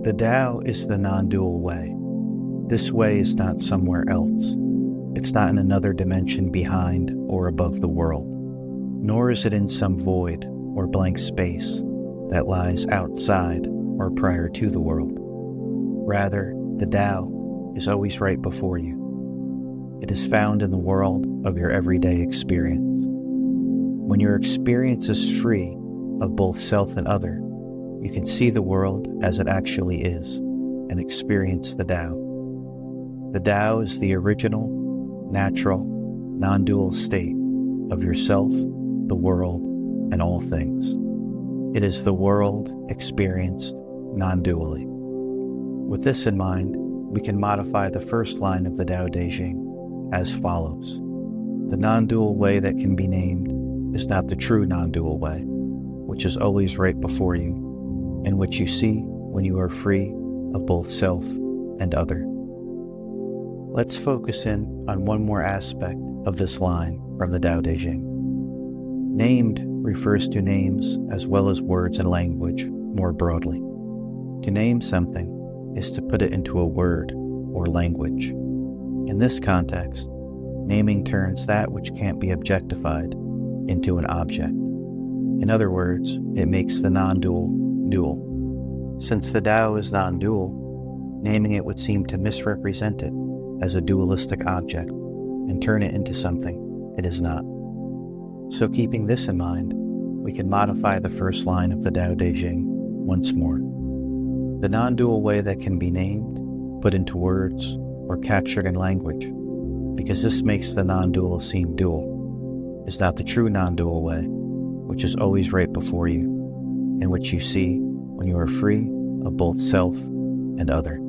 The Tao is the non-dual way. This way is not somewhere else. It's not in another dimension behind or above the world, nor is it in some void or blank space that lies outside or prior to the world. Rather, the Tao is always right before you. It is found in the world of your everyday experience. When your experience is free of both self and other, you can see the world as it actually is and experience the Tao. The Tao is the original, natural, non-dual state of yourself, the world, and all things. It is the world experienced non-dually. With this in mind, we can modify the first line of the Dao De Jing as follows. The non-dual way that can be named is not the true non-dual way, which is always right before you, and which you see when you are free of both self and other. Let's focus in on one more aspect of this line from the Dao De Jing. Named refers to names as well as words and language more broadly. To name something is to put it into a word or language. In this context, naming turns that which can't be objectified into an object. In other words, it makes the non-dual dual. Since the Tao is non-dual, naming it would seem to misrepresent it as a dualistic object and turn it into something it is not. So keeping this in mind, we can modify the first line of the Dao De Jing once more. The non-dual way that can be named, put into words, or captured in language, because this makes the non-dual seem dual, is not the true non-dual way, which is always right before you, and which you see when you are free of both self and other.